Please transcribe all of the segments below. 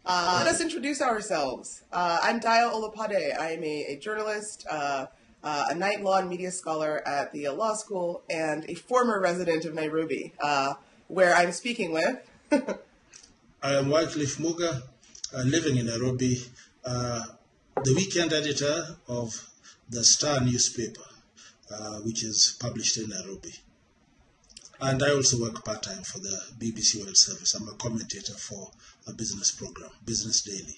Let us introduce ourselves. I'm Dayo Olopade. I am a journalist, a night law and media scholar at the law school, and a former resident of Nairobi, where I'm speaking with. I am Wycliffe Muga, living in Nairobi, the weekend editor of the Star newspaper, which is published in Nairobi. And I also work part-time for the BBC World Service. I'm a commentator for a business program, Business Daily.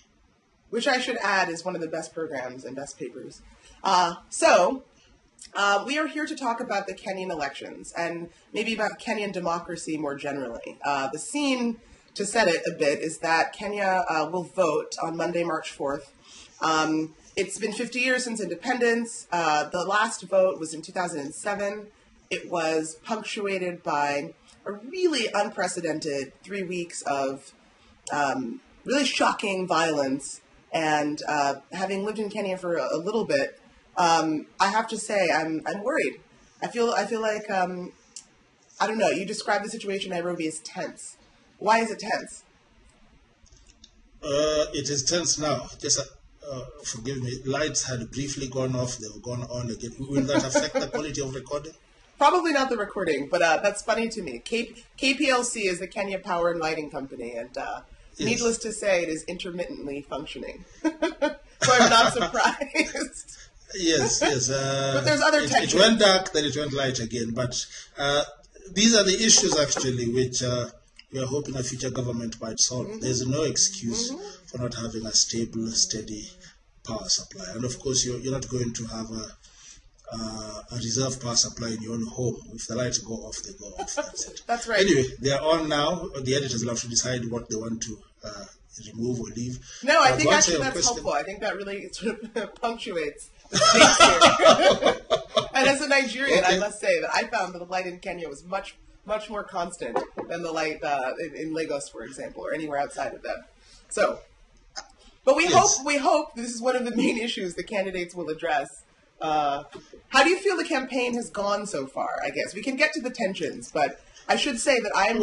Which I should add is one of the best programs and best papers. We are here to talk about the Kenyan elections and maybe about Kenyan democracy more generally. The scene, to set it a bit, is that Kenya will vote on Monday, March 4th. It's been 50 years since independence. The last vote was in 2007. It was punctuated by a really unprecedented 3 weeks of really shocking violence. And having lived in Kenya for a little bit, I have to say I'm worried. I feel like I don't know. You describe the situation in Nairobi as tense. Why is it tense? It is tense now. Just forgive me. Lights had briefly gone off. They were gone on again. Will that affect the quality of recording? Probably not the recording, but that's funny to me. KPLC is the Kenya Power and Lighting Company, and needless to say, it is intermittently functioning. So I'm not surprised. Yes. But there's other techniques. It went dark, then it went light again. But these are the issues, actually, which we are hoping a future government might solve. Mm-hmm. There's no excuse for not having a stable, steady power supply. And of course, you're not going to have a reserve power supply in your own home. If the lights go off, they go off. That's it. That's right. Anyway, they are on now. The editors will have to decide what they want to remove or leave. No, I think actually that's helpful. I think that really sort of punctuates the space here. And as a Nigerian, I must say that I found that the light in Kenya was much more constant than the light in Lagos, for example, or anywhere outside of that. So, but we hope this is one of the main issues the candidates will address. How do you feel the campaign has gone so far? I guess we can get to the tensions, but I should say that I'm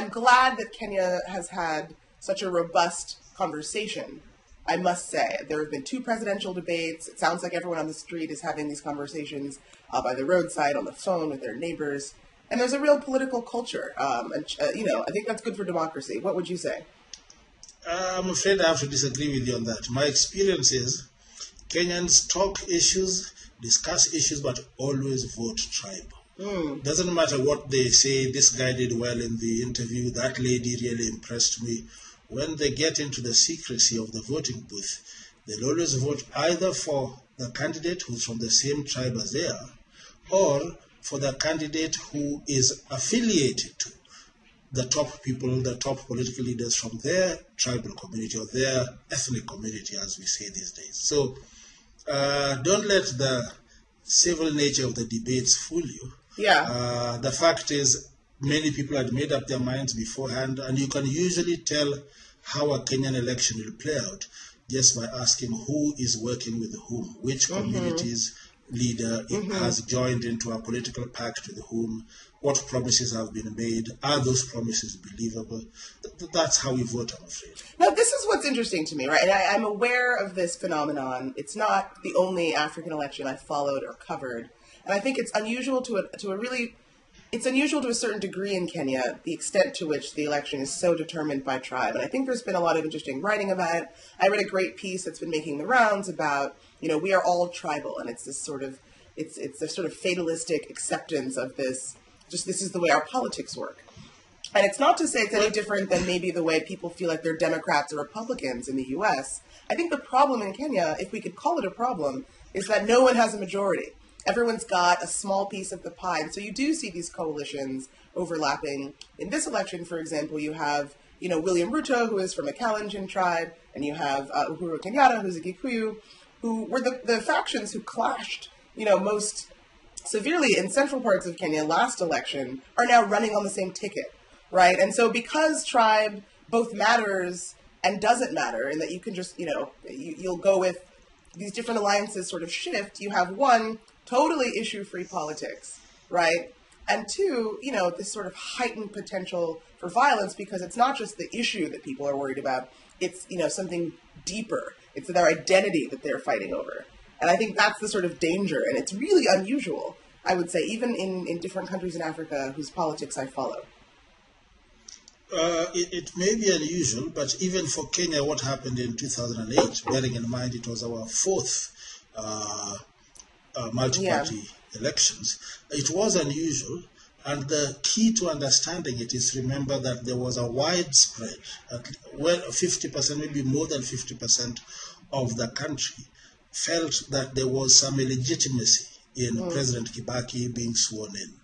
glad that Kenya has had such a robust conversation. I must say there have been 2 presidential debates. It sounds like everyone on the street is having these conversations by the roadside, on the phone with their neighbors, and there's a real political culture. I think that's good for democracy. What would you say? I'm afraid I have to disagree with you on that. My experience is Kenyans talk issues, discuss issues, but always vote tribe. Doesn't matter what they say, this guy did well in the interview, that lady really impressed me. When they get into the secrecy of the voting booth, they'll always vote either for the candidate who's from the same tribe as they are, or for the candidate who is affiliated to the top people, the top political leaders from their tribal community or their ethnic community, as we say these days. So don't let the civil nature of the debates fool you. Yeah. The fact is, many people had made up their minds beforehand, and you can usually tell how a Kenyan election will play out just by asking who is working with whom, which community's leader has joined into a political pact with whom, what promises have been made, are those promises believable? That's how we vote, I'm afraid. Now, this is what's interesting to me, right? And I'm aware of this phenomenon. It's not the only African election I've followed or covered. And I think it's unusual it's unusual to a certain degree in Kenya, the extent to which the election is so determined by tribe. And I think there's been a lot of interesting writing about it. I read a great piece that's been making the rounds about, we are all tribal. And it's this sort of, it's a sort of fatalistic acceptance of this, just this is the way our politics work. And it's not to say it's any different than maybe the way people feel like they're Democrats or Republicans in the U.S. I think the problem in Kenya, if we could call it a problem, is that no one has a majority. Everyone's got a small piece of the pie. And so you do see these coalitions overlapping. In this election, for example, you have, William Ruto, who is from a Kalenjin tribe, and you have Uhuru Kenyatta, who's a Gikuyu, who were the factions who clashed, most severely in central parts of Kenya last election, are now running on the same ticket, right? And so because tribe both matters and doesn't matter, and that you can just, you'll go with these different alliances sort of shift, you have one totally issue-free politics, right? And two, this sort of heightened potential for violence because it's not just the issue that people are worried about, it's, something deeper. It's their identity that they're fighting over. And I think that's the sort of danger, and it's really unusual, I would say, even in different countries in Africa whose politics I follow. It may be unusual, but even for Kenya, what happened in 2008, bearing in mind it was our fourth multi-party elections, it was unusual. And the key to understanding it is to remember that there was a widespread, 50%, maybe more than 50% of the country felt that there was some illegitimacy in President Kibaki being sworn in.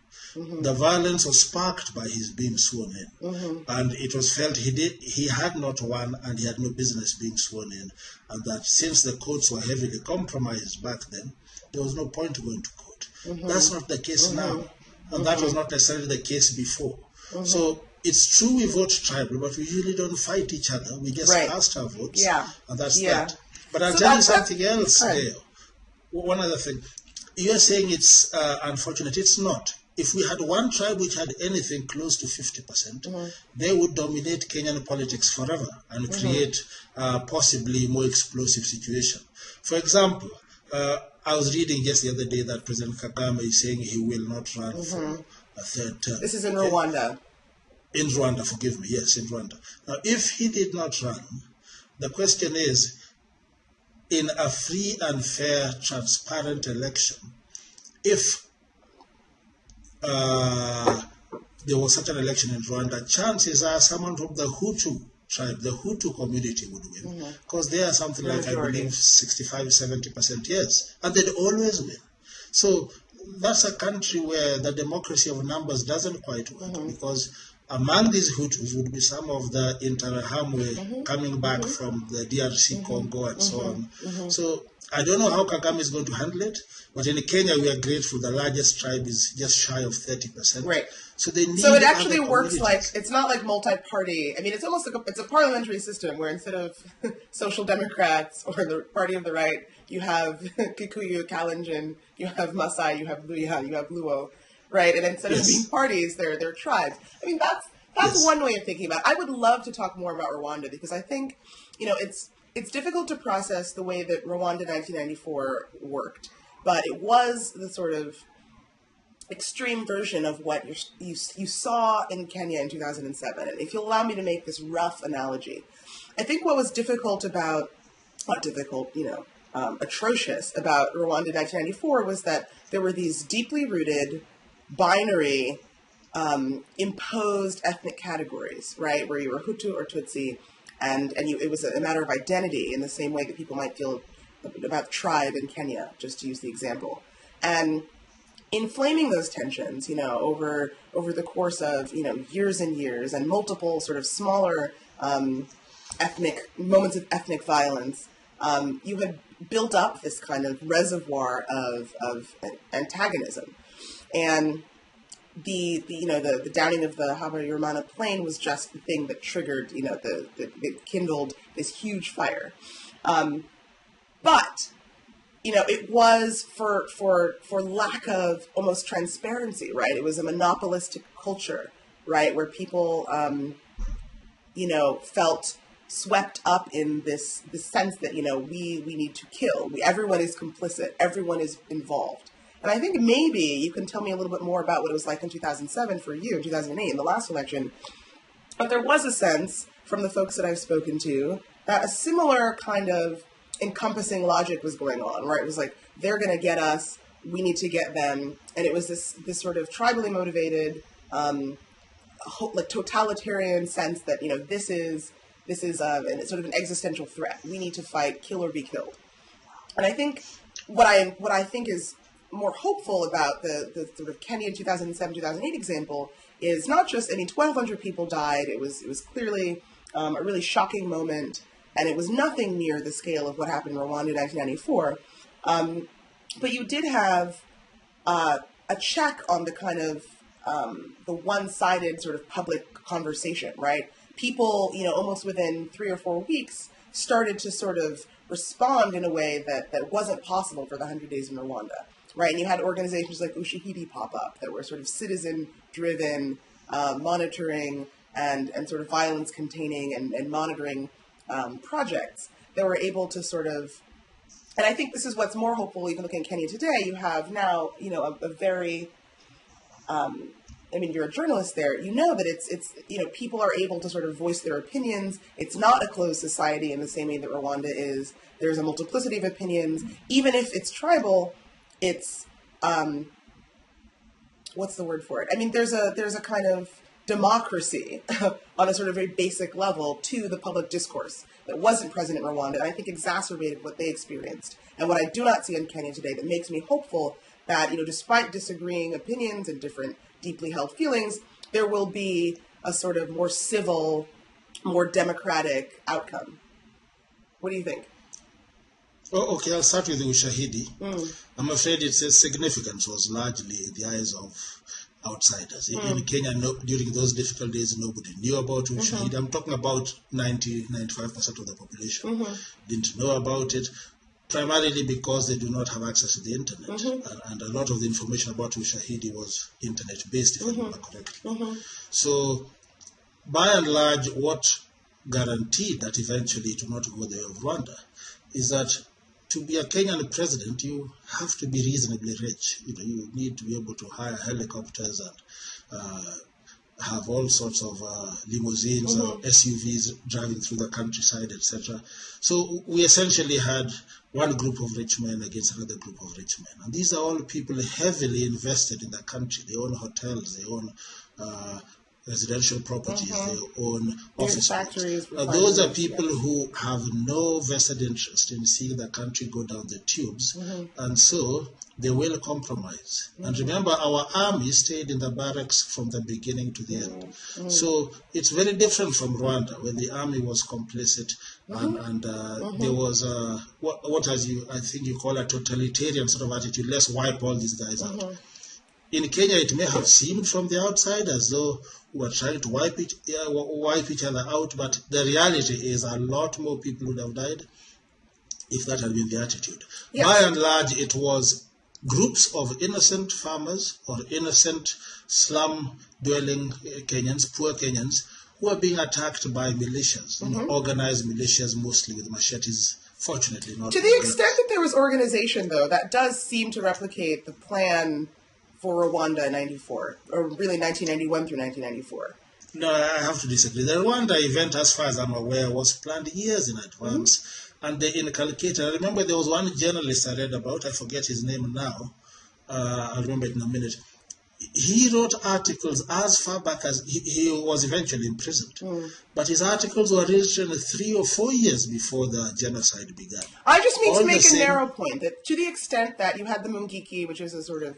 The violence was sparked by his being sworn in, and it was felt he had not won and he had no business being sworn in, and that since the courts were heavily compromised back then, there was no point going to court. That's not the case now, and that was not necessarily the case before. So it's true we vote tribal, but we usually don't fight each other. We just cast our votes, and that's that. But I'll tell you something else, Dayo. One other thing. You're saying it's unfortunate. It's not. If we had one tribe which had anything close to 50%, they would dominate Kenyan politics forever and create possibly more explosive situation. For example, I was reading just the other day that President Kagame is saying he will not run for a third term. This is in Rwanda. In Rwanda, forgive me. Yes, in Rwanda. Now, if he did not run, the question is, in a free and fair, transparent election, if there was such an election in Rwanda, chances are someone from the Hutu tribe, the Hutu community would win. Because they are something like, I believe, 65-70%, yes. And they'd always win. So that's a country where the democracy of numbers doesn't quite work, because among these Hutus would be some of the Interahamwe coming back from the DRC Congo and so on. So I don't know how Kagame is going to handle it, but in Kenya we are grateful. The largest tribe is just shy of 30%. Right. So they need. So it actually works like, it's not like multi-party. I mean, it's almost like it's a parliamentary system where instead of Social Democrats or the Party of the Right, you have Kikuyu, Kalenjin, you have Masai, you have Luhya, you have Luo. Right, and instead of being parties, they're tribes. I mean, that's one way of thinking about it. I would love to talk more about Rwanda because I think, it's difficult to process the way that Rwanda 1994 worked, but it was the sort of extreme version of what you saw in Kenya in 2007. And if you'll allow me to make this rough analogy, I think what was difficult about, not difficult, atrocious about Rwanda 1994 was that there were these deeply rooted binary imposed ethnic categories, right, where you were Hutu or Tutsi, and it was a matter of identity in the same way that people might feel about tribe in Kenya, just to use the example. And inflaming those tensions, over the course of, years and years and multiple sort of smaller moments of ethnic violence, you had built up this kind of reservoir of antagonism. And the downing of the Habayurmana plain was just the thing that triggered, it kindled this huge fire. But it was for lack of almost transparency, right? It was a monopolistic culture, right, where people, felt swept up in this sense that we need to kill. Everyone is complicit. Everyone is involved. And I think maybe you can tell me a little bit more about what it was like in 2007 for you, in 2008, in the last election. But there was a sense from the folks that I've spoken to that a similar kind of encompassing logic was going on, right? It was like, they're going to get us, we need to get them. And it was this sort of tribally motivated, like totalitarian sense that, this is sort of an existential threat. We need to fight, kill or be killed. And I think what I think is more hopeful about the sort of Kenyan 2007, 2008 example is not just, 1,200 people died. It was clearly a really shocking moment, and it was nothing near the scale of what happened in Rwanda in 1994. But you did have a check on the kind of the one-sided sort of public conversation, right? People, almost within 3 or 4 weeks started to sort of respond in a way that wasn't possible for the 100 Days in Rwanda, right? And you had organizations like Ushahidi pop up that were sort of citizen-driven, monitoring and sort of violence-containing and monitoring projects that were able to sort of, and I think this is what's more hopeful, even looking at Kenya today. You have now, a very, you're a journalist there. You know that it's people are able to sort of voice their opinions. It's not a closed society in the same way that Rwanda is. There's a multiplicity of opinions. Even if it's tribal, it's, what's the word for it? There's a kind of democracy on a sort of very basic level to the public discourse that wasn't present in Rwanda, and I think exacerbated what they experienced. And what I do not see in Kenya today that makes me hopeful that, despite disagreeing opinions and different deeply held feelings, there will be a sort of more civil, more democratic outcome. What do you think? Oh, okay, I'll start with the Ushahidi. I'm afraid its significance was largely in the eyes of outsiders. In Kenya, during those difficult days, nobody knew about Ushahidi. I'm talking about 95% of the population didn't know about it, primarily because they do not have access to the internet. And a lot of the information about Ushahidi was internet-based, if I remember correctly. So, by and large, what guaranteed that eventually it will not go the way of Rwanda is that to be a Kenyan president, you have to be reasonably rich. You need to be able to hire helicopters and have all sorts of limousines or SUVs driving through the countryside, etc. So we essentially had one group of rich men against another group of rich men. And these are all people heavily invested in the country. They own hotels, they own residential properties, they own office factories. Those are people who have no vested interest in seeing the country go down the tubes, and so they will compromise. And remember, our army stayed in the barracks from the beginning to the end. So it's very different from Rwanda, when the army was complicit and there was what I think you call a totalitarian sort of attitude. Let's wipe all these guys out. In Kenya, it may have seemed from the outside as though we were trying to wipe each other out, but the reality is a lot more people would have died if that had been the attitude. Yes. By and large, it was groups of innocent farmers or innocent slum-dwelling Kenyans, poor Kenyans, who are being attacked by militias, organized militias, mostly with machetes. Fortunately, not. To the extent that there was organization, though, that does seem to replicate the plan for Rwanda in 94, or really 1991 through 1994. No, I have to disagree. The Rwanda event, as far as I'm aware, was planned years in advance, and they inculcated. I remember there was one journalist I read about, I forget his name now, I'll remember it in a minute. He wrote articles as far back as he was eventually imprisoned, but his articles were written 3 or 4 years before the genocide began. I just mean to make a narrow point, that to the extent that you had the Mungiki, which is a sort of,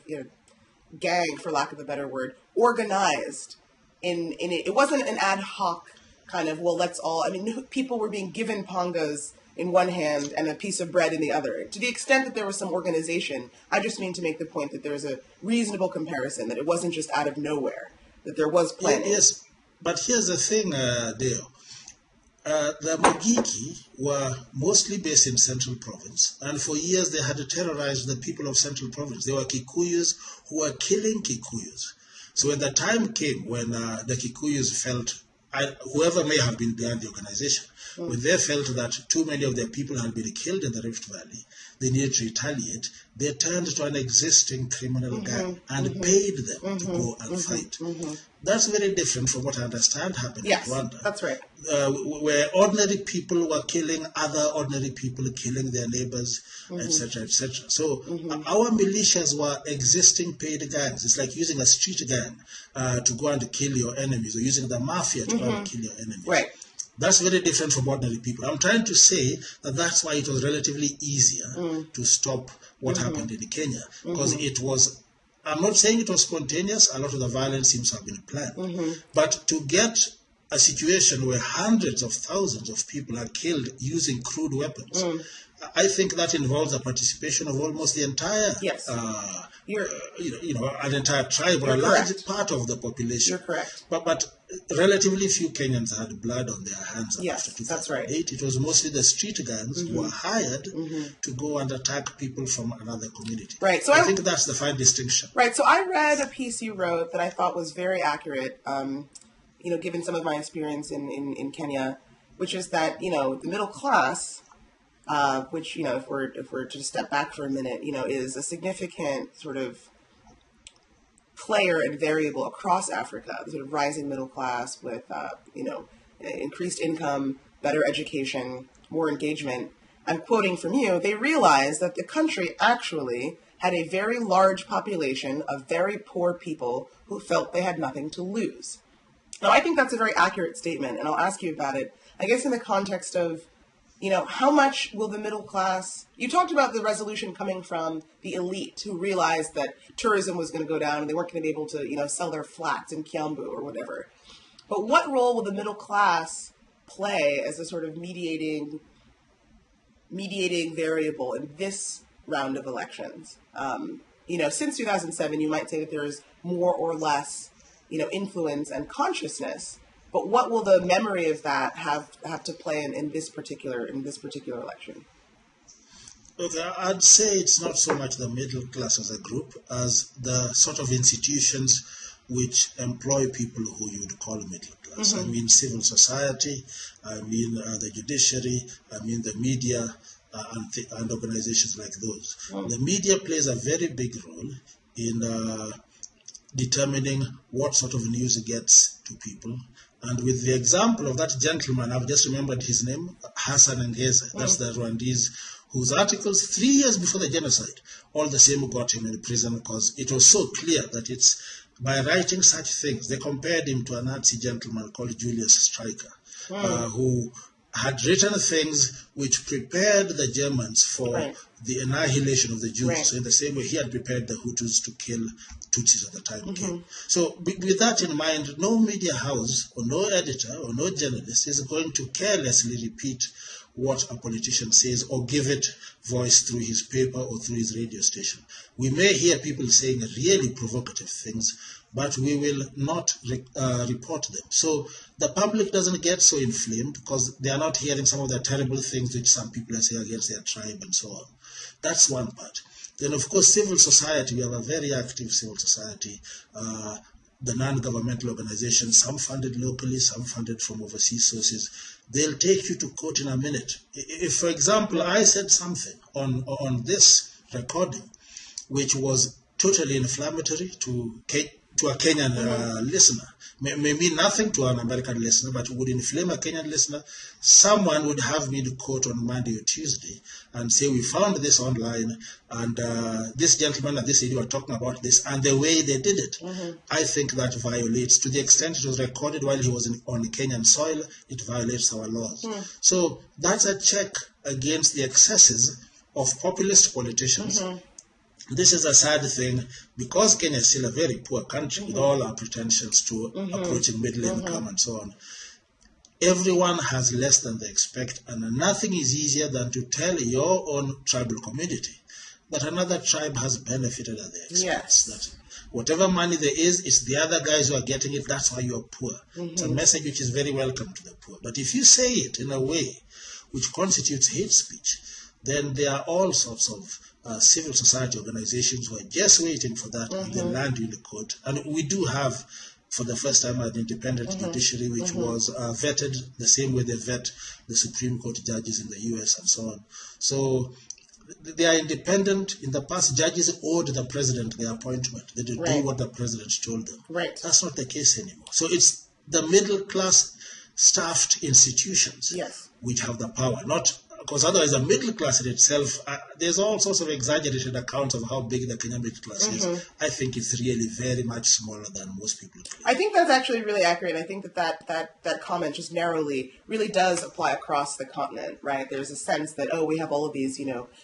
gang, for lack of a better word, organized in it. It wasn't an ad hoc kind of, well, let's all, people were being given pangas in one hand and a piece of bread in the other. To the extent that there was some organization, I just mean to make the point that there's a reasonable comparison, that it wasn't just out of nowhere, that there was planning. Yes, but here's the thing, Dayo. The Mungiki were mostly based in Central Province, and for years they had terrorized the people of Central Province. They were Kikuyus who were killing Kikuyus. So when the time came when the Kikuyus felt, whoever may have been behind the organization, when they felt that too many of their people had been killed in the Rift Valley, they needed to retaliate, they turned to an existing criminal gang and paid them to go and fight. That's very different from what I understand happened in Rwanda. That's right. Where ordinary people were killing other ordinary people, killing their neighbors, etc., etc. So our militias were existing paid gangs. It's like using a street gang to go and kill your enemies, or using the mafia to go and kill your enemies. Right. That's very different from ordinary people. I'm trying to say that that's why it was relatively easier to stop what happened in Kenya, because it was, I'm not saying it was spontaneous, a lot of the violence seems to have been planned, but to get a situation where hundreds of thousands of people are killed using crude weapons. I think that involves the participation of almost the entire, an entire tribe or a large part of the population. You're correct. But relatively few Kenyans had blood on their hands after 2008. That's right. It was mostly the street gangs who were hired to go and attack people from another community. Right. So I think that's the fine distinction. Right. So I read a piece you wrote that I thought was very accurate, given some of my experience in Kenya, which is that, the middle class, which, if we're to step back for a minute, is a significant sort of player and variable across Africa, the sort of rising middle class with, increased income, better education, more engagement. I'm quoting from you, they realized that the country actually had a very large population of very poor people who felt they had nothing to lose. Now, I think that's a very accurate statement, and I'll ask you about it, I guess in the context of, how much will the middle class... You talked about the resolution coming from the elite who realized that tourism was going to go down and they weren't going to be able to, sell their flats in Kiambu or whatever. But what role will the middle class play as a sort of mediating variable in this round of elections? Since 2007, you might say that there is more or less, influence and consciousness. But what will the memory of that have to play in this particular election? Look, I'd say it's not so much the middle class as a group as the sort of institutions which employ people who you would call middle class. I mean civil society, I mean the judiciary, I mean the media, and organizations like those. The media plays a very big role in determining what sort of news gets to people. And with the example of that gentleman, I've just remembered his name, Hassan Ngeze, that's the Rwandese, whose articles 3 years before the genocide, all the same got him in prison because it was so clear that it's by writing such things. They compared him to a Nazi gentleman called Julius Streicher, who had written things which prepared the Germans for the annihilation of the Jews. So in the same way, he had prepared the Hutus to kill Tutsis at the time came. So with that in mind, no media house or no editor or no journalist is going to carelessly repeat what a politician says or give it voice through his paper or through his radio station. We may hear people saying really provocative things, but we will not report them. So the public doesn't get so inflamed because they are not hearing some of the terrible things which some people are saying against their tribe and so on. That's one part. Then, of course, civil society, we have a very active civil society. The non-governmental organizations, some funded locally, some funded from overseas sources, they'll take you to court in a minute. If, for example, I said something on this recording, which was totally inflammatory to a Kenyan listener, may mean nothing to an American listener, but would inflame a Kenyan listener, someone would have me to court on Monday or Tuesday and say, we found this online, and this gentleman and this lady were talking about this, and the way they did it. I think that violates, to the extent it was recorded while he was on Kenyan soil, it violates our laws. So that's a check against the excesses of populist politicians. This is a sad thing because Kenya is still a very poor country with all our pretensions to approaching middle income and so on. Everyone has less than they expect, and nothing is easier than to tell your own tribal community that another tribe has benefited at their expense. That whatever money there is, it's the other guys who are getting it. That's why you're poor. It's a message which is very welcome to the poor. But if you say it in a way which constitutes hate speech, then there are all sorts of civil society organizations who are just waiting for that and they land you in the court. And we do have, for the first time, an independent judiciary which was vetted the same way they vet the Supreme Court judges in the US and so on. So they are independent. In the past, judges owed the president their appointment. They did do what the president told them. That's not the case anymore. So it's the middle class staffed institutions which have the power, not because otherwise the middle class in itself, there's all sorts of exaggerated accounts of how big the Kenyan middle class is. I think it's really very much smaller than most people claim. I think that's actually really accurate. I think that comment just narrowly really does apply across the continent, right? There's a sense that, we have all of these,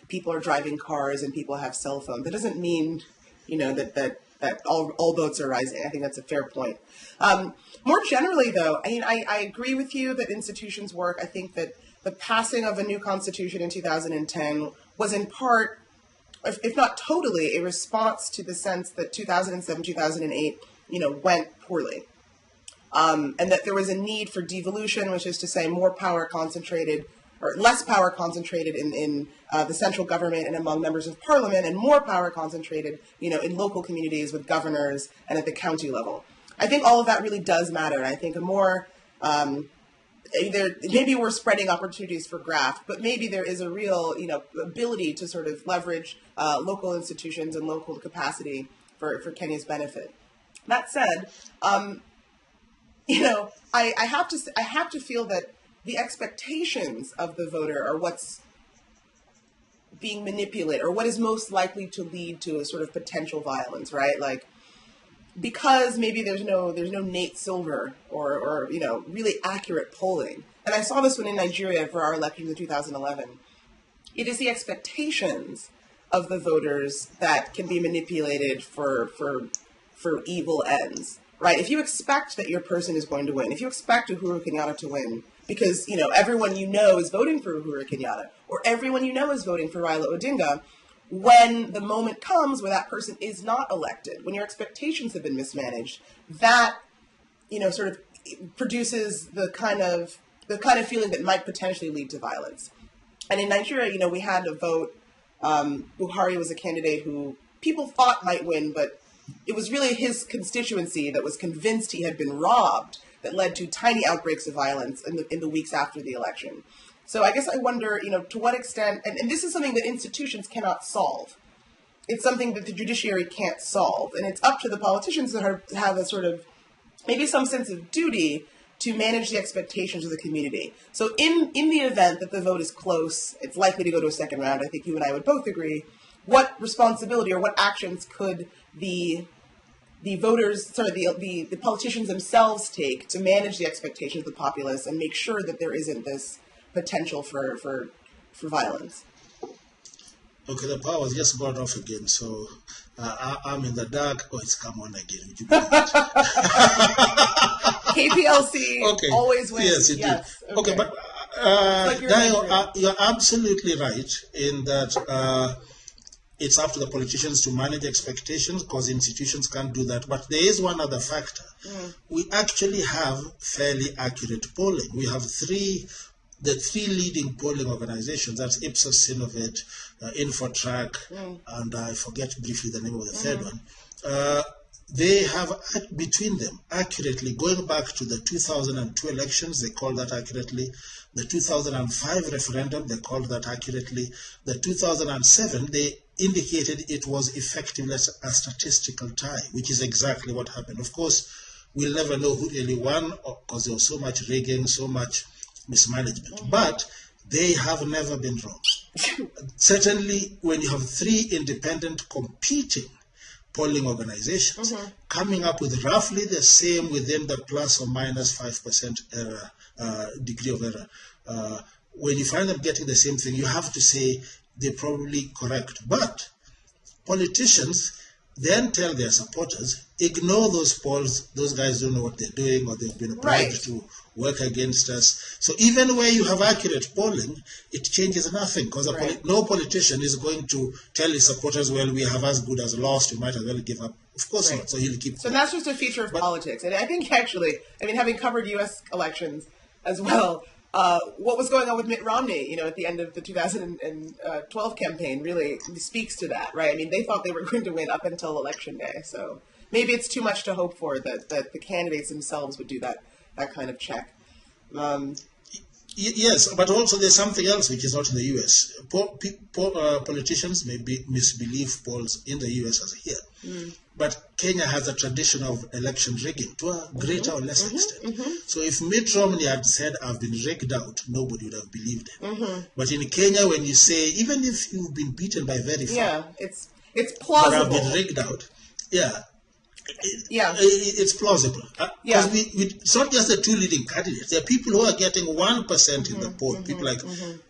people are driving cars and people have cell phones. That doesn't mean, that that all boats are rising. I think that's a fair point. More generally, though, I mean, I agree with you that institutions work. I think that the passing of a new constitution in 2010 was in part, if not totally, a response to the sense that 2007, 2008, went poorly. And that there was a need for devolution, which is to say more power concentrated, or less power concentrated in the central government and among members of parliament, and more power concentrated, in local communities with governors and at the county level. I think all of that really does matter. And I think a more, maybe we're spreading opportunities for graft, but maybe there is a real, ability to sort of leverage local institutions and local capacity for Kenya's benefit. That said, I have to feel that the expectations of the voter are what's being manipulated, or what is most likely to lead to a sort of potential violence, right? Like, because maybe there's no Nate Silver or really accurate polling. And I saw this one in Nigeria for our elections in 2011. It is the expectations of the voters that can be manipulated for evil ends, right? If you expect that your person is going to win, if you expect Uhuru Kenyatta to win, because, everyone is voting for Uhuru Kenyatta, or everyone is voting for Raila Odinga, when the moment comes where that person is not elected, when your expectations have been mismanaged, that, sort of produces the kind of feeling that might potentially lead to violence. And in Nigeria, we had a vote. Buhari was a candidate who people thought might win, but it was really his constituency that was convinced he had been robbed that led to tiny outbreaks of violence in the weeks after the election. So I guess I wonder, to what extent, and this is something that institutions cannot solve. It's something that the judiciary can't solve. And it's up to the politicians to have a sort of, maybe some sense of duty to manage the expectations of the community. So in the event that the vote is close, it's likely to go to a second round, I think you and I would both agree, what responsibility or what actions could the voters, the politicians themselves take to manage the expectations of the populace and make sure that there isn't this potential for violence? Okay, the power has just gone off again, so I'm in the dark. Oh, it's come on again. Would you believe it? KPLC always wins. Yes, you do. Okay, but Dayo, you're absolutely right in that it's up to the politicians to manage expectations, because institutions can't do that. But there is one other factor. We actually have fairly accurate polling. We have the three leading polling organizations, that's Ipsos, Synovate, Infotrack, and I forget briefly the name of the third one. They have, between them, accurately, going back to the 2002 elections, they call that accurately. The 2005 referendum, they called that accurately. The 2007, they indicated it was effectively a statistical tie, which is exactly what happened. Of course, we'll never know who really won, because there was so much rigging, so much mismanagement. But they have never been wrong. Certainly, when you have three independent competing polling organizations coming up with roughly the same within the plus or minus 5% error, degree of error, when you find them getting the same thing, you have to say they're probably correct. But politicians then tell their supporters, ignore those polls, those guys don't know what they're doing, or they've been bribed to work against us. So even where you have accurate polling, it changes nothing, because no politician is going to tell his supporters, well, we have as good as lost, you might as well give up. Of course not, so he'll keep. So that's just a feature of politics. And I think actually, having covered U.S. elections as well, what was going on with Mitt Romney, at the end of the 2012 campaign really speaks to that, right? They thought they were going to win up until Election Day. So maybe it's too much to hope for that the candidates themselves would do that kind of check. Yes, but also there's something else which is not in the U.S. Politicians may misbelieve polls in the U.S. as here. But Kenya has a tradition of election rigging to a greater or less extent. So if Mitt Romney had said, I've been rigged out, nobody would have believed him. But in Kenya, when you say, even if you've been beaten by very far, it's plausible. but I've been rigged out, It's plausible. Because it's not just the two leading candidates. There are people who are getting 1% in the poll. People like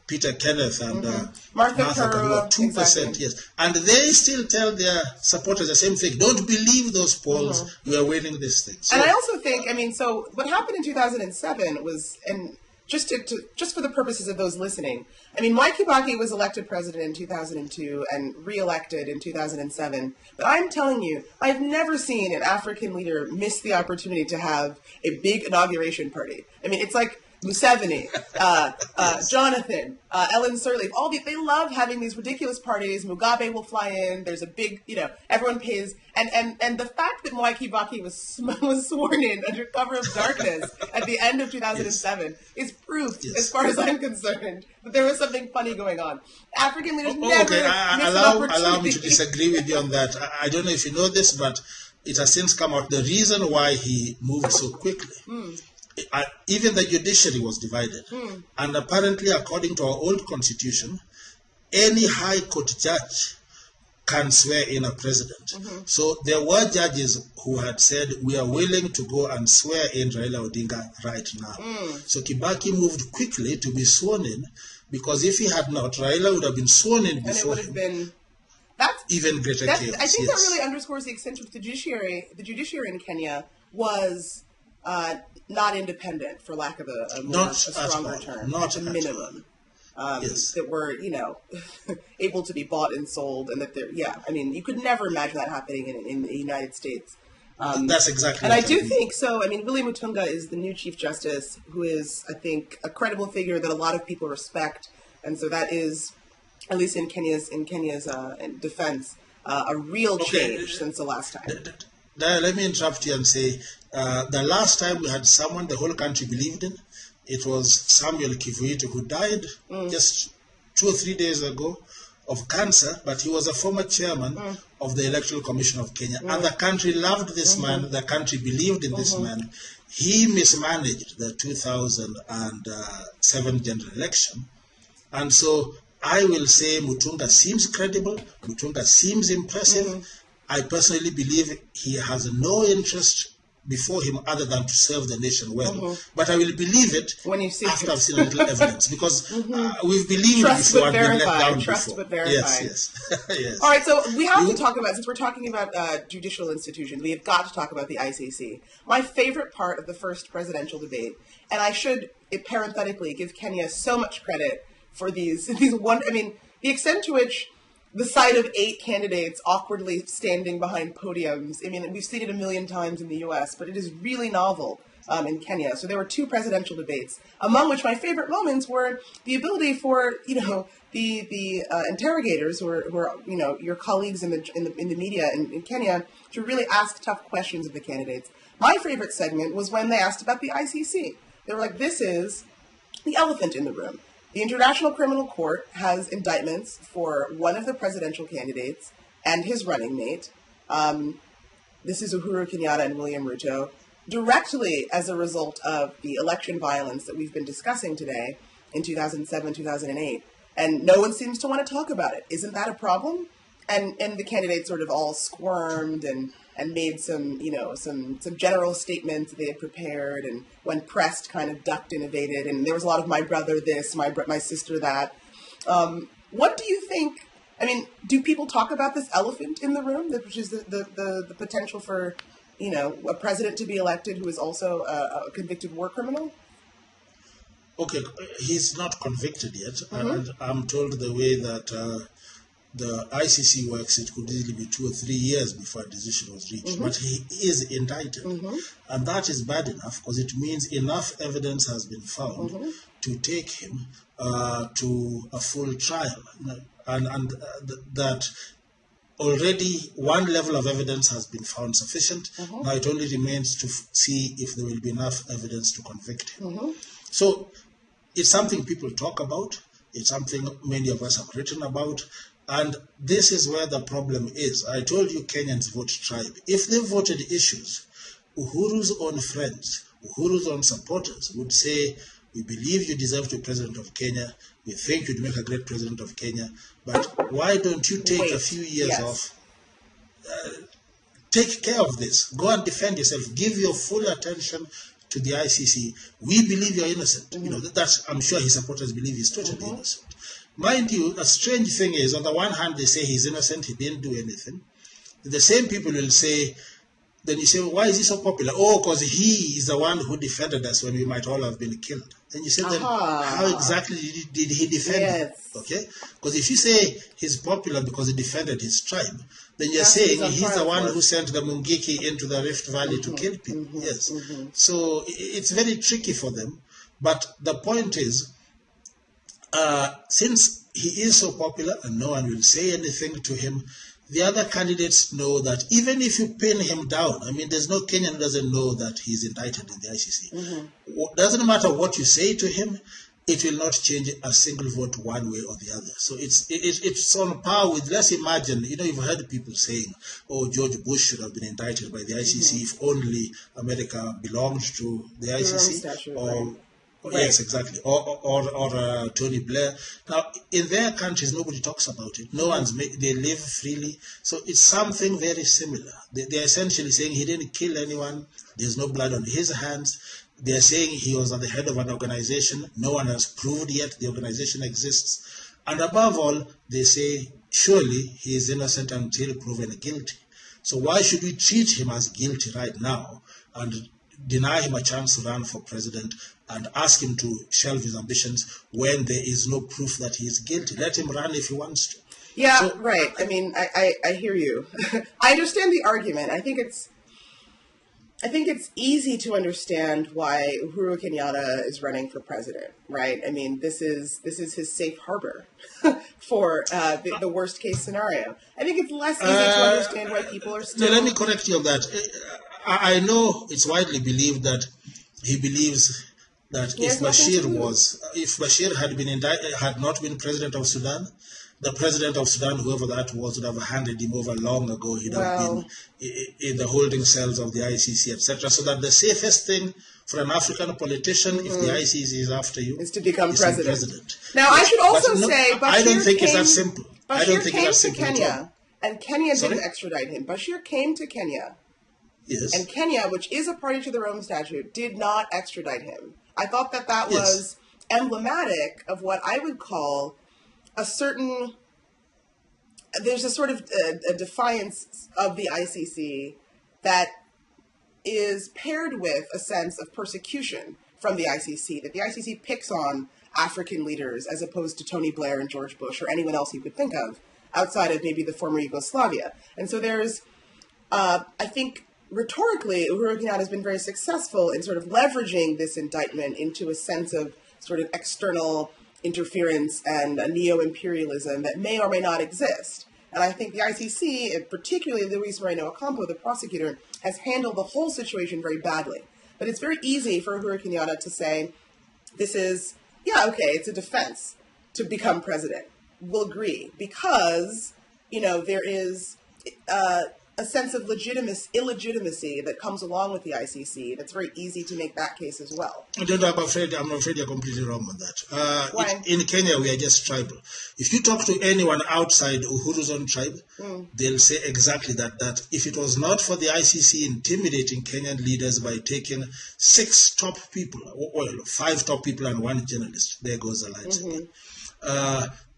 Peter Kenneth and Martha Karua, 2%. Exactly. Yes, and they still tell their supporters the same thing. Don't believe those polls. You are winning this thing. So, and I also think, so what happened in 2007 was, and just for the purposes of those listening, Mwai Kibaki was elected president in 2002 and re-elected in 2007. But I'm telling you, I've never seen an African leader miss the opportunity to have a big inauguration party. It's like Museveni, Jonathan, Ellen Sirleaf, they love having these ridiculous parties. Mugabe will fly in. There's a big, everyone pays. And the fact that Mwai Kibaki was sworn in under cover of darkness at the end of 2007 is proof, as far as I'm concerned, that there was something funny going on. African leaders never miss an opportunity. Allow me to disagree with you on that. I don't know if you know this, but it has since come out. The reason why he moved so quickly, even the judiciary was divided. And apparently, according to our old constitution, any high court judge can swear in a president. So there were judges who had said, we are willing to go and swear in Raila Odinga right now. So Kibaki moved quickly to be sworn in, because if he had not, Raila would have been sworn in before and it would have been even greater chaos. I think that really underscores the extent to which the judiciary in Kenya was not independent, for lack of a stronger term, not at a minimum. That were, able to be bought and sold, and that you could never imagine that happening in the United States. That's exactly. And I do think so. Willie Mutunga is the new Chief Justice, who is, I think, a credible figure that a lot of people respect, and so that is, at least in Kenya's defense, a real change since the last time. Let me interrupt you and say, the last time we had someone the whole country believed in, it was Samuel Kivuitu, who died just 2 or 3 days ago of cancer, but he was a former chairman of the Electoral Commission of Kenya. And the country loved this man, the country believed in this man. He mismanaged the 2007 general election. And so I will say Mutunga seems credible, Mutunga seems impressive. I personally believe he has no interest before him other than to serve the nation well. But I will believe it when you see after I've seen a little evidence, because we've believed before and been let down before. But verified. Yes. Yes. All right, so we have to talk about, since we're talking about judicial institutions, we have got to talk about the ICC. My favorite part of the first presidential debate, and I should parenthetically give Kenya so much credit for the extent to which the sight of 8 candidates awkwardly standing behind podiums. We've seen it a million times in the U.S., but it is really novel in Kenya. So there were 2 presidential debates, among which my favorite moments were the ability for the interrogators, who are your colleagues in the media in Kenya, to really ask tough questions of the candidates. My favorite segment was when they asked about the ICC. They were like, "This is the elephant in the room. The International Criminal Court has indictments for one of the presidential candidates and his running mate. This is Uhuru Kenyatta and William Ruto, directly as a result of the election violence that we've been discussing today in 2007, 2008. And no one seems to want to talk about it. Isn't that a problem?" And the candidates sort of all squirmed and made some general statements that they had prepared, and when pressed kind of ducked and evaded, and there was a lot of my brother this, my sister that. What do you think? Do people talk about this elephant in the room, which is the potential for a president to be elected who is also a convicted war criminal? Okay, he's not convicted yet, and I'm told the way that the ICC works, it could easily be 2 or 3 years before a decision was reached. But he is indicted. And that is bad enough, because it means enough evidence has been found to take him to a full trial. And that already one level of evidence has been found sufficient. Now it only remains to see if there will be enough evidence to convict him. So it's something people talk about. It's something many of us have written about. And this is where the problem is. I told you Kenyans vote tribe. If they voted issues, Uhuru's own friends, Uhuru's own supporters would say, "We believe you deserve to be president of Kenya. We think you'd make a great president of Kenya. But why don't you take a few years off? take care of this. Go and defend yourself. Give your full attention to the ICC. We believe you're innocent. You know, that's, I'm sure his supporters believe he's totally innocent. Mind you, a strange thing is, on the one hand, they say he's innocent, he didn't do anything. The same people will say, then you say, why is he so popular? Oh, because he is the one who defended us when we might all have been killed. Then you say, then how exactly did he defend him? Okay? Because if you say he's popular because he defended his tribe, then you're saying he's the one who sent the Mungiki into the Rift Valley to kill people. Yes. So it's very tricky for them. But the point is, since he is so popular and no one will say anything to him, the other candidates know that even if you pin him down, I mean, there's no Kenyan who doesn't know that he's indicted in the ICC. Doesn't matter what you say to him, it will not change a single vote one way or the other. So it's on par with, let's imagine, you know, you've heard people saying, oh, George Bush should have been indicted by the ICC if only America belonged to the ICC. Yes, exactly. Or Tony Blair. Now, in their countries, nobody talks about it. No one's they live freely. So it's something very similar. They're essentially saying he didn't kill anyone. There's no blood on his hands. They're saying he was at the head of an organization. No one has proved yet the organization exists. And above all, they say, surely he is innocent until proven guilty. So why should we treat him as guilty right now and deny him a chance to run for president and ask him to shelve his ambitions when there is no proof that he is guilty? Let him run if he wants to. Yeah, so, right. I mean, I hear you. I understand the argument. I think it's easy to understand why Uhuru Kenyatta is running for president, right? I mean, this is his safe harbor for the worst case scenario. I think it's less easy to understand why people are still... No, let me correct you on that. I know it's widely believed that he believes that if Bashir had not been president of Sudan, the president of Sudan, whoever that was, would have handed him over long ago. He'd have been in the holding cells of the ICC, etc. So that the safest thing for an African politician, if the ICC is after you, is to become president. Now, yes. I should also say, Bashir I don't think it's that simple. Bashir came to Kenya, and Kenya didn't extradite him. Bashir came to Kenya. Yes. And Kenya, which is a party to the Rome Statute, did not extradite him. I thought that was emblematic of what I would call there's a sort of a defiance of the ICC that is paired with a sense of persecution from the ICC, that the ICC picks on African leaders as opposed to Tony Blair and George Bush or anyone else you could think of outside of maybe the former Yugoslavia. And so there's, I think, rhetorically, Uhuru Kenyatta has been very successful in sort of leveraging this indictment into a sense of sort of external interference and a neo-imperialism that may or may not exist. And I think the ICC, and particularly Luis Moreno Ocampo, the prosecutor, has handled the whole situation very badly. But it's very easy for Uhuru Kenyatta to say, this is, it's a defense to become president. We'll agree. Because, there is a sense of illegitimacy that comes along with the ICC. That's very easy to make that case as well. I'm afraid you're completely wrong on that. Why? In Kenya, we are just tribal. If you talk to anyone outside Uhuru's own tribe, they'll say exactly that if it was not for the ICC intimidating Kenyan leaders by taking 5 top people and 1 journalist, there goes the lives again.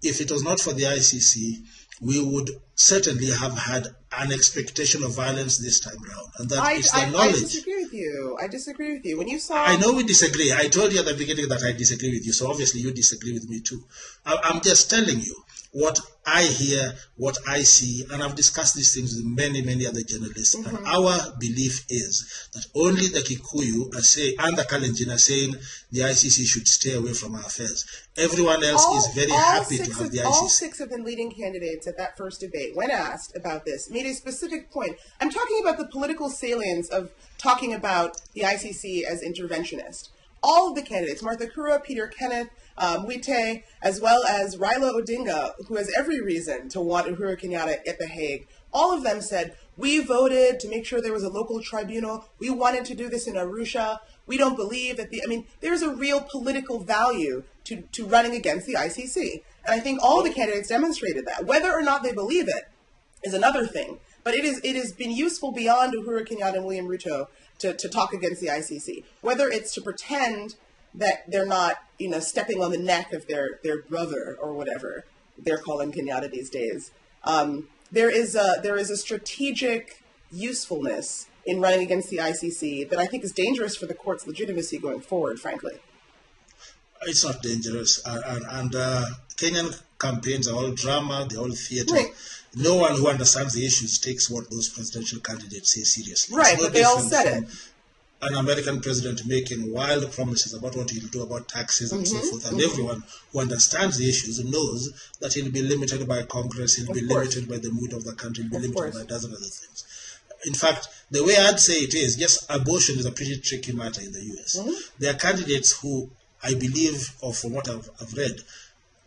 If it was not for the ICC, we would certainly have had an expectation of violence this time around. And that is the knowledge. I disagree with you. When you saw... I know we disagree. I told you at the beginning that I disagree with you, so obviously you disagree with me too. I'm just telling you what I hear, what I see, and I've discussed these things with many, many other journalists. And our belief is that only the Kikuyu and the Kalenjin are saying the ICC should stay away from our affairs. Everyone else is very happy to have the ICC. All 6 of the leading candidates at that first debate, when asked about this, made a specific point. I'm talking about the political salience of talking about the ICC as interventionist. All of the candidates, Martha Kura, Peter Kenneth, Mwite, as well as Raila Odinga, who has every reason to want Uhuru Kenyatta at The Hague, all of them said, we voted to make sure there was a local tribunal. We wanted to do this in Arusha. We don't believe that there's a real political value to running against the ICC. And I think all the candidates demonstrated that. Whether or not they believe it is another thing. But it has been useful beyond Uhuru Kenyatta and William Ruto to talk against the ICC. Whether it's to pretend that they're not, stepping on the neck of their brother or whatever they're calling Kenyatta these days. There is a strategic usefulness in running against the ICC that I think is dangerous for the court's legitimacy going forward, frankly. It's not dangerous. And Kenyan campaigns are all drama, they're all theater. Right. No one who understands the issues takes what those presidential candidates say seriously. Right, but they all said it. An American president making wild promises about what he'll do about taxes and so forth, and everyone who understands the issues knows that he'll be limited by Congress, he'll be limited by the mood of the country, he'll be limited by a dozen other things. In fact, the way I'd say it is, yes, abortion is a pretty tricky matter in the US. There are candidates who, I believe, or from what I've read,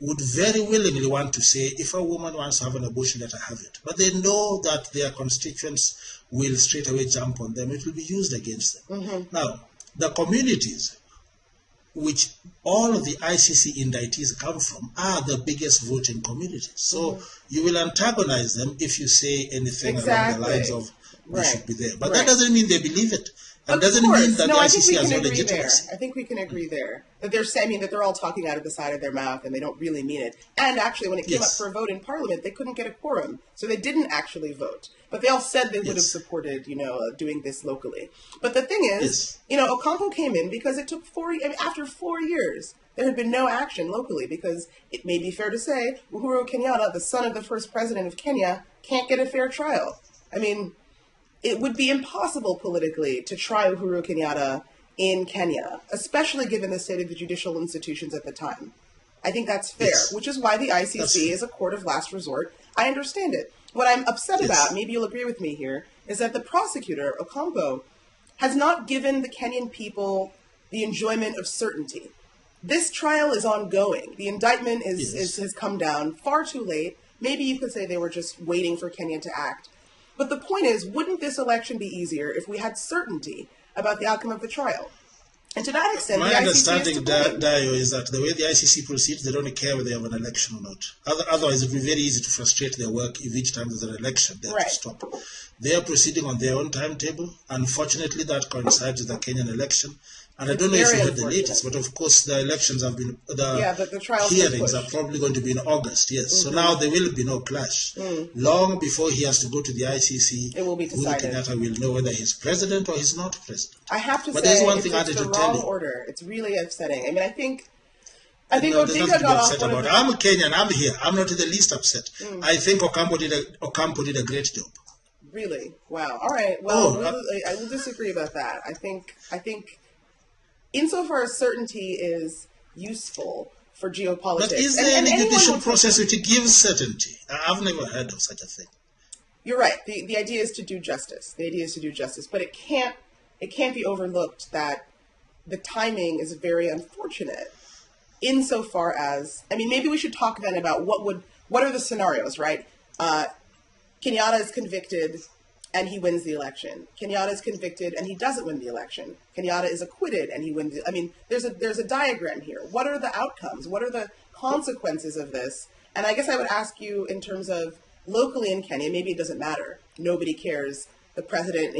would very willingly want to say, if a woman wants to have an abortion, let her have it. But they know that their constituents will straight away jump on them. It will be used against them. Now, the communities which all of the ICC indictees come from are the biggest voting communities. So you will antagonize them if you say anything along the lines of, we should be there. But that doesn't mean they believe it. And doesn't mean that the ICC has no legitimacy. I think we can agree there. That they're saying that they're all talking out of the side of their mouth and they don't really mean it. And actually, when it came up for a vote in Parliament, they couldn't get a quorum. So they didn't actually vote. But they all said they would have supported, doing this locally. But the thing is, Ocampo came in because it took after 4 years, there had been no action locally because it may be fair to say Uhuru Kenyatta, the son of the first president of Kenya, can't get a fair trial. I mean, it would be impossible politically to try Uhuru Kenyatta in Kenya, especially given the state of the judicial institutions at the time. I think that's fair, which is why the ICC is a court of last resort. I understand it. What I'm upset about, maybe you'll agree with me here, is that the prosecutor, Ocampo, has not given the Kenyan people the enjoyment of certainty. This trial is ongoing. The indictment has come down far too late. Maybe you could say they were just waiting for Kenya to act. But the point is, wouldn't this election be easier if we had certainty about the outcome of the trial? And to that extent, my understanding, Dayo, is that the way the ICC proceeds, they don't care whether they have an election or not. Otherwise, it would be very easy to frustrate their work if each time there's an election, they have to stop. They are proceeding on their own timetable. Unfortunately, that coincides with the Kenyan election. And I don't know if you heard the latest, but of course the elections have been, the hearings are probably going to be in August, So now there will be no clash. Long before he has to go to the ICC, it will be decided. Uhuru Kenyatta will know whether he's president or he's not president. I have to but say, there's one thing I it's wanted the to tell wrong you. order. It's really upsetting. I mean, I think No, Odinga got off one of the... I'm Kenyan, I'm here. I'm not in the least upset. I think Ocampo did a great job. Really? Wow. All right. Well, I will disagree about that. I think insofar as certainty is useful for geopolitics. But is there any judicial process which gives certainty? I've never heard of such a thing. You're right. The idea is to do justice. But it can't be overlooked that the timing is very unfortunate insofar as, I mean, maybe we should talk then about what are the scenarios, right? Kenyatta is convicted and he wins the election. Kenyatta is convicted and he doesn't win the election. Kenyatta is acquitted and he wins. I mean, there's a diagram here. What are the outcomes? What are the consequences of this? And I guess I would ask you in terms of locally in Kenya, maybe it doesn't matter. Nobody cares. The president,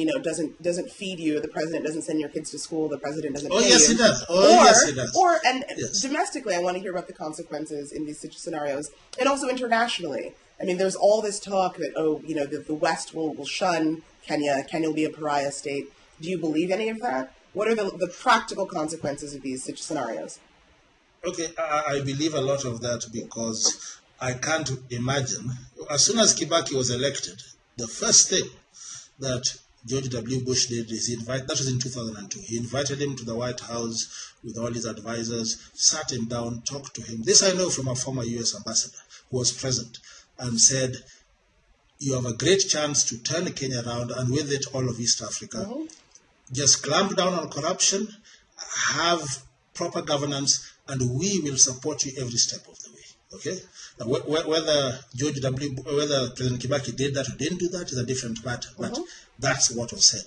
doesn't feed you. The president doesn't send your kids to school. The president doesn't pay you. He does. Yes, he does. Domestically, I want to hear about the consequences in these situations, and also internationally. I mean, there's all this talk that, the West will shun Kenya. Kenya will be a pariah state. Do you believe any of that? What are the practical consequences of these scenarios? Okay, I believe a lot of that because I can't imagine. As soon as Kibaki was elected, the first thing that George W. Bush did is that was in 2002. He invited him to the White House with all his advisors, sat him down, talked to him. This I know from a former U.S. ambassador who was present, and said, you have a great chance to turn Kenya around and with it all of East Africa. Just clamp down on corruption, have proper governance, and we will support you every step of the way. Okay? Now, whether President Kibaki did that or didn't do that is a different matter, but that's what was said.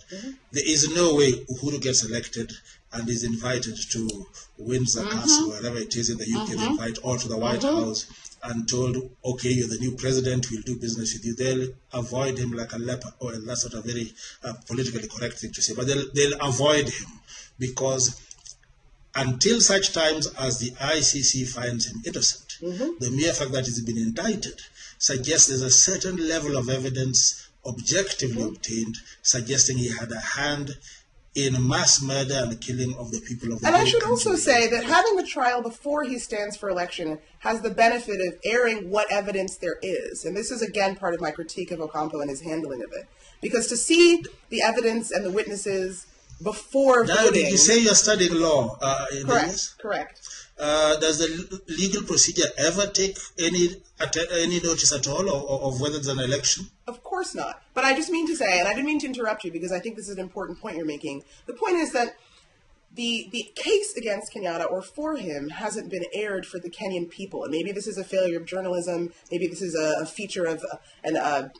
There is no way Uhuru gets elected and is invited to Windsor Castle, wherever it is in the UK, they invite all to the White House and told, okay, you're the new president, we'll do business with you. They'll avoid him like a leper. Oh, that's not a very politically correct thing to say, but they'll avoid him because until such times as the ICC finds him innocent, the mere fact that he's been indicted suggests there's a certain level of evidence objectively obtained suggesting he had a hand in mass murder and the killing of the people of the And I should also say that having the trial before he stands for election has the benefit of airing what evidence there is. And this is, again, part of my critique of Ocampo and his handling of it. Because to see the evidence and the witnesses before voting... Did you say you're studying law? Correct. Does the legal procedure ever take any notice at all of whether it's an election? Of course not. But I just mean to say, and I didn't mean to interrupt you because I think this is an important point you're making. The point is that the case against Kenyatta or for him hasn't been aired for the Kenyan people. And maybe this is a failure of journalism. Maybe this is a feature of an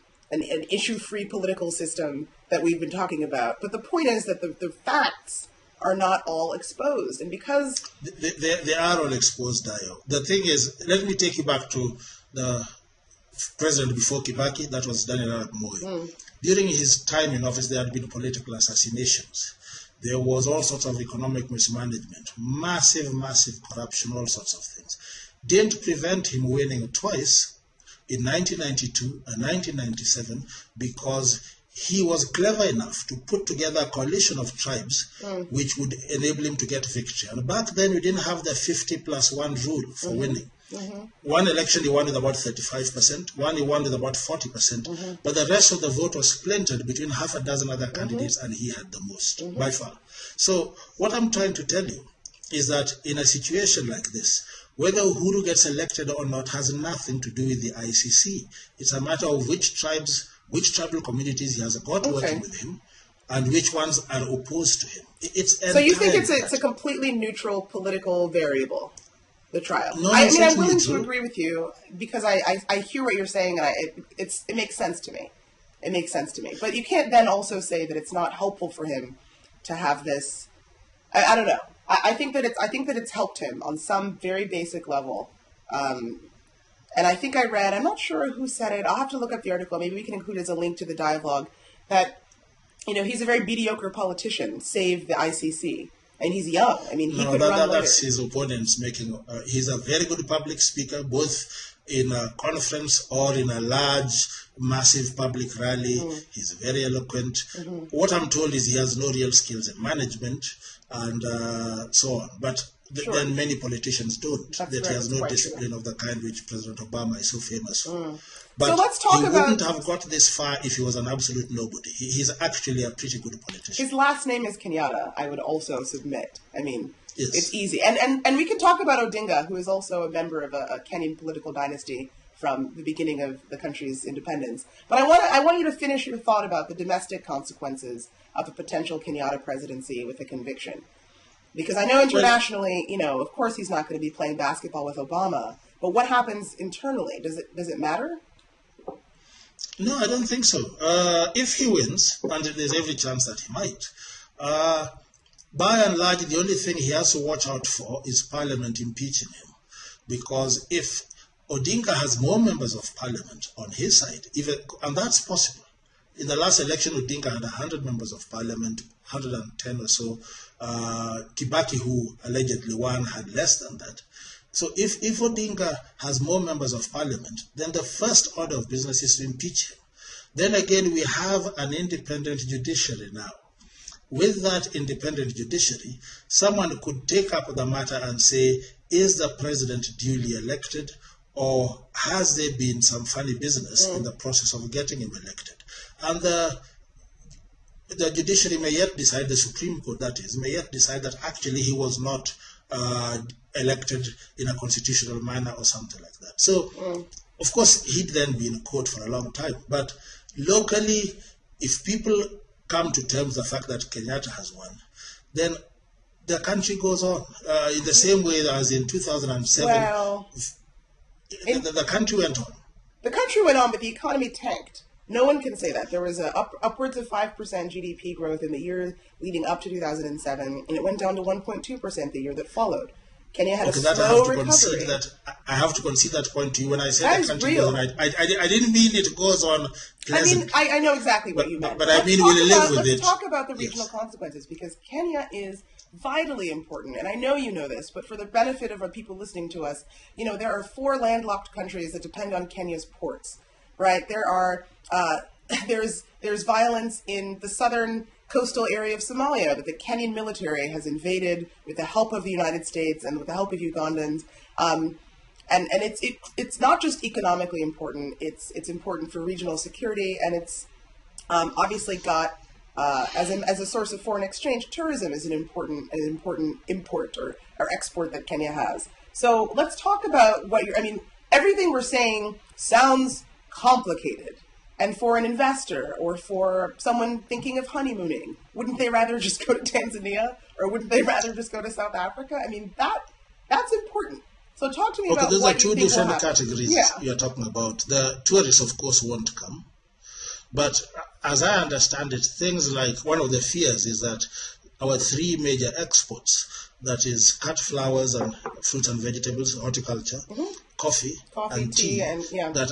issue-free political system that we've been talking about. But the point is that the facts are not all exposed. And because... They are all exposed, Dayo. The thing is, let me take you back to the president before Kibaki, that was Daniel Arap Moi. During his time in office, there had been political assassinations. There was all sorts of economic mismanagement, massive corruption, all sorts of things. Didn't prevent him winning twice in 1992 and 1997 because he was clever enough to put together a coalition of tribes which would enable him to get victory. And back then, we didn't have the 50+1 rule for winning. One election he won with about 35%, one he won with about 40%, but the rest of the vote was splintered between half a dozen other candidates, and he had the most, by far. So what I'm trying to tell you is that in a situation like this, whether Uhuru gets elected or not has nothing to do with the ICC. It's a matter of which tribal communities he has got working with him, and which ones are opposed to him. So you think it's a completely neutral political variable, the trial? No, I mean, I'm willing to agree with you because I hear what you're saying, and it makes sense to me. It makes sense to me. But you can't then also say that it's not helpful for him to have this. I don't know. I think that it's helped him on some very basic level. And I think I read, I'm not sure who said it, I'll have to look up the article, maybe we can include it as a link to the dialogue, that, he's a very mediocre politician, save the ICC. And he's young. I mean, he could run later. That's his opponents making. He's a very good public speaker, both in a conference or in a large, massive public rally. He's very eloquent. What I'm told is he has no real skills in management and so on. But then many politicians don't. He has no discipline of the kind which President Obama is so famous for. But so let's talk he wouldn't have got this far if he was an absolute nobody. He's actually a pretty good politician. His last name is Kenyatta, I would also submit. I mean, yes. It's easy. And we can talk about Odinga, who is also a member of a Kenyan political dynasty from the beginning of the country's independence. But I want you to finish your thought about the domestic consequences of a potential Kenyatta presidency with a conviction. Because I know internationally, of course he's not going to be playing basketball with Obama. But what happens internally? Does it matter? No, I don't think so. If he wins, and there's every chance that he might, by and large, the only thing he has to watch out for is Parliament impeaching him. Because if Odinga has more members of Parliament on his side, and that's possible. In the last election, Odinga had 100 members of Parliament, 110 or so. Kibaki, who allegedly won, had less than that. So if Odinga has more members of Parliament, then the first order of business is to impeach him. Then again, we have an independent judiciary now. With that independent judiciary, someone could take up the matter and say, is the president duly elected, or has there been some funny business in the process of getting him elected? And the judiciary may yet decide, the Supreme Court that is, may yet decide that actually he was not elected in a constitutional manner or something like that. So, of course, he'd then be in court for a long time. But locally, if people come to terms with the fact that Kenyatta has won, then the country goes on. In the same way as in 2007, the country went on. The country went on, but the economy tanked. No one can say that. There was upwards of 5% GDP growth in the year leading up to 2007, and it went down to 1.2% the year that followed. Kenya had a slow recovery. I have to concede that point to you when I said that the country real. goes on. I didn't mean it goes on pleasant. I mean, I know exactly what you meant. But I mean, we'll live with it. Let's talk about the regional consequences, because Kenya is vitally important, and I know you know this, but for the benefit of our people listening to us, you know, there are 4 landlocked countries that depend on Kenya's ports, right? There are, there's violence in the southern coastal area of Somalia that the Kenyan military has invaded with the help of the United States and with the help of Ugandans. And it's not just economically important, it's important for regional security, and it's obviously got, as a source of foreign exchange, tourism is an important import or export that Kenya has. So let's talk about everything we're saying sounds complicated. And for an investor or for someone thinking of honeymooning, wouldn't they rather just go to Tanzania, or wouldn't they rather just go to South Africa? I mean, that's important. So talk to me about those what are 2 different categories you're talking about. The tourists, of course, won't come. But as I understand it, things like, one of the fears is that our 3 major exports, that is cut flowers and fruits and vegetables, horticulture, coffee and tea, and that